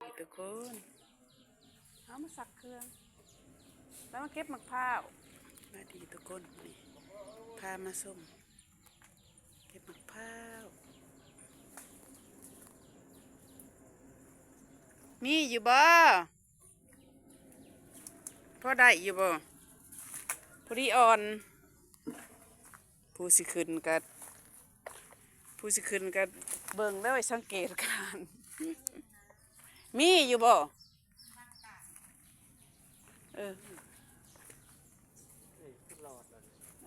ดีทุกคนเอามาสักเครื่องแล้วมาเก็บมะพร้าวมาดีทุกคนนี่พามาส้มเก็บมะพร้าวมีอยู่บ่พอได้อยู่บ่พอดีอ่อนผู้สิขึ้นกับเบิ่งแล้วไว้สังเกตการมีอยู่บ่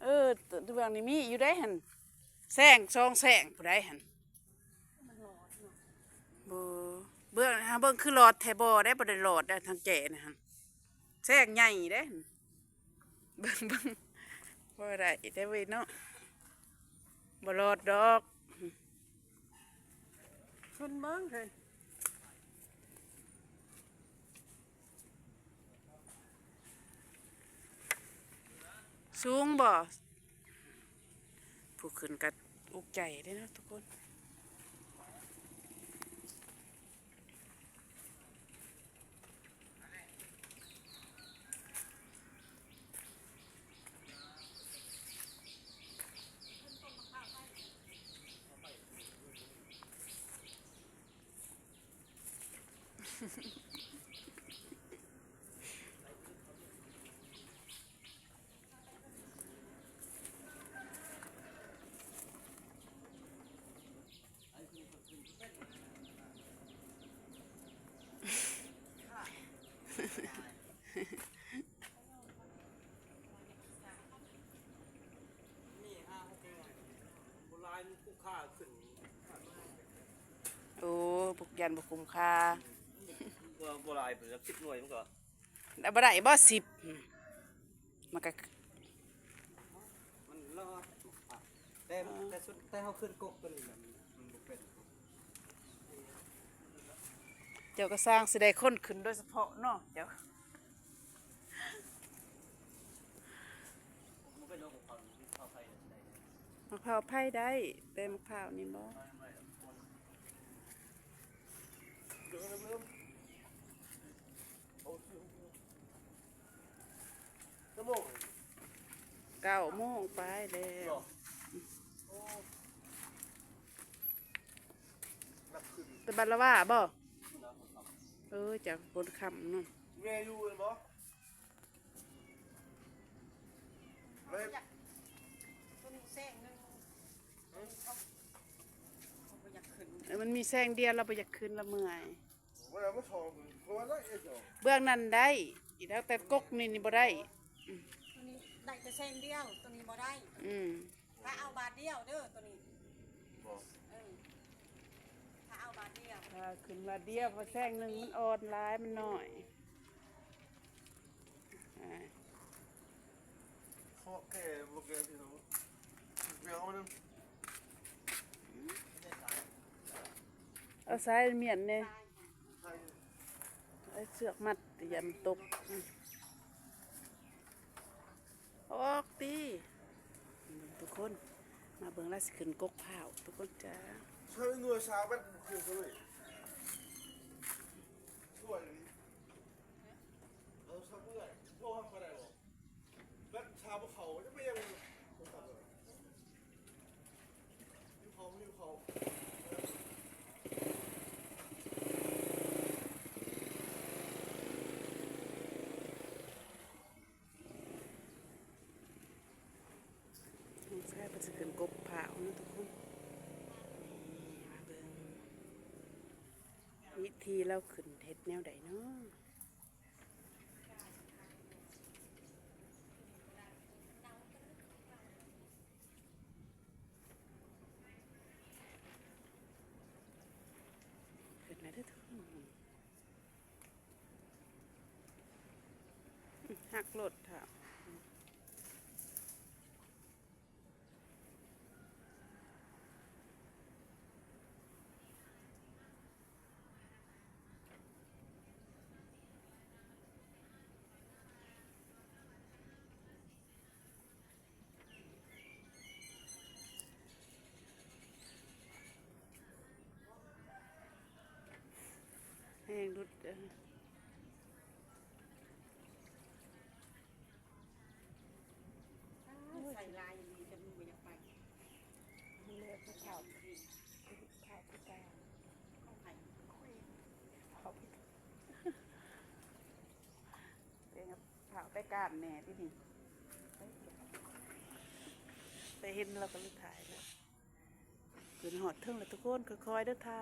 เออตัวบางนี่มีอยู่ได้หันแสงซองแสงผู้ใดหันบ่เบิ่งคือหลอดแทบ่ได้บ่ได้หลอดได้ทางแก่นะหันแสงใหญ่ได้หันเบิ่งบ่ได้ได้เว้ยเนาะบ่หลอดดอกขึ้นเบิ่งเพิ่นสูงบ่ผู้ขึ้นกัอุกใจได้นะทุกคนโอ้บุกยันบุกคุ้มค่าโบราณเป็น10 หน่วยมันก็ได้บ่ได้บ่10มันก็มันรอดแต่เขาขึ้นกกตัวนี้มันบ่เป็นเจ้าก็สร้างสิได้คนขึ้นโดยเฉพาะเนาะเจ้ามันเป็นโรคของเขาไฟได้มะพร้าวไผ่ได้แต่มะพร้าวนี่บ่9 โมงไปแล้วแต่บัดละว่าบ่จากบนคำเนาะเรียอยู่เลยบ่มันมีแสงเดียวเราไปอยากขึ้นละเมื่อยเบื้องนั้นได้อีกแล้วแต่กกนี่บ่ได้ตัวนี้ได้แต่แซงเดียวตัวนี้บ่ได้ถ้าเอาบาทเดียวเด้อตัวนี้ถ้าเอาบาทเดียวถ้าขึ้นมาเดียวพอแสงหนึ่งมันอ่อนร้ายมันหน่อยข้อแก่บ่แก่ที่เขาเรียกมันเอาสายเมียนเนี่ยไอ้เสือกมัดอย่ามันตกออกตีทุกคนมาเบิ่งแล้วสิขึ้นกกเผาทุกคนจ้าใช้หน่วยชาวบ้านคือเลยช่วยเราชาวเมื่อยโลกทำอะไรหรอบ้านชาวเขาจะไม่ยังเขาใช่เป็นสิขึ้นกกเผานะทุกคนมาเบิ่งวิธีเราขึ้นเฮ็ดแนวใดเนาะขึ้นแล้วทุกคนหักรถค่ะแห้ง รุดใส่ลายอย่างนี้จะมีไปอยากไป มันเลือกเขาเผาไปตา เข้าไป เผาไปเป็นเผาไปกล้ามแหน่ที่นี่ไปเห็นเราก็เลยถ่ายแล้วขึ้นหอดเทิงเลยทุกคนค่อยๆเด้อเท้า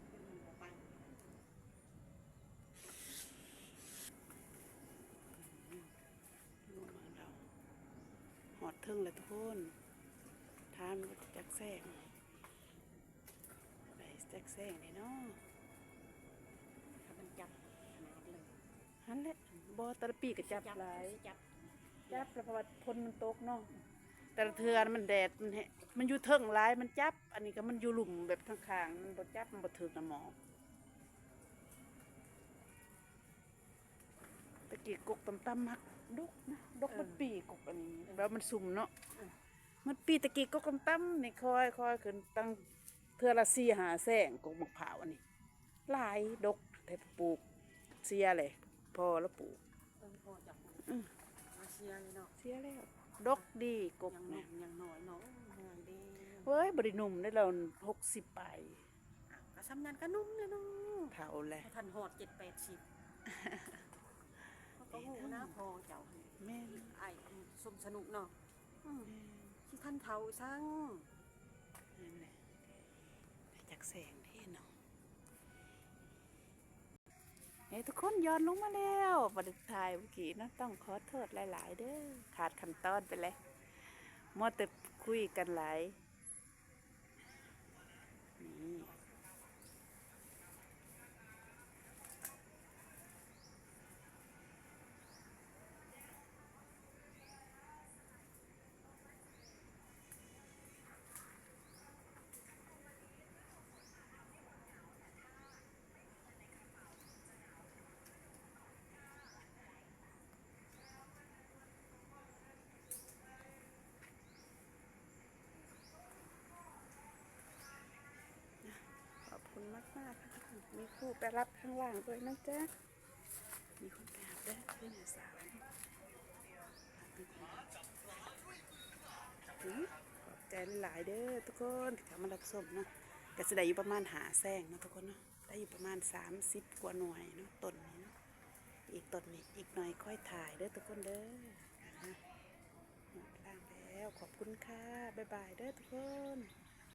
ไป ลงมาเราหอดเทิงเลยทุกคนทานมันจักแซงไปจักแซงเลยเนาะ ถ้ามันจับขนาดเลย ฮันแหละบอตะละปีก็จับหลาย จับ จับแล้วเพราะว่าพลมันตกเนาะแต่ละเทือนมันแดดมันมันอยู่เทิงหลายมันจับ อันนี้ก็มันอยู่หลุมแบบข้างๆมันบ่จับมันบ่ถึกน้ำหมอกตะกี้กกต่ำๆมักดกนะดกมันปีกกอันนี้แล้วมันสุ่มเนาะมันปีตะกี้กกต่ำๆนี่ค่อยขึ้นตั้งเทือละ4-5แสงกกมะพร้าวอันนี้หลายดกแต่ปลูกเสียเลยพอแล้วปลูก พอจับมาเชียร์เลยเนาะ เสียแล้วดกดีกก ยังหนุ่ นะ มยังน้อยเนาะเมืองดี เว้ยบริหนุ่มได้เรา60ไป กระซ้ำนันก็นุ่มเลยเนาะ เท่าแหละ ทันหอด7-80ก็หูนะพอเจ้า แม่น ไอ้สมสนุกเนาะที่ท่านเทาซัง นั่นแหละได้จากแสงที่เนาะเฮ้ยทุกคนย้อนลงมาแล้วบันทายเมื่อกี้นะต้องขอโทษหลาย ๆ เด้อขาดขั้นตอนไปเลยมัวแต่คุยกันหลายนี่ขอบคุณมากๆค่ะมีครูไปรับข้างล่างด้วยนะจ๊ะมีคนไปหาได้เพื่อนสาวขอบใจหลายๆเด้อทุกคนที่เข้ามารับชมเนาะก็จะได้อยู่ประมาณ5แสงเนาะทุกคนเนาะได้อยู่ประมาณ30 กว่าหน่วยเนาะต้นนี้เนาะอีกต้นนี้อีกหน่อยค่อยถ่ายเด้อทุกคนเด้อนะหมดล่างแล้วขอบคุณค่ะบ๊ายบายเด้อทุกคน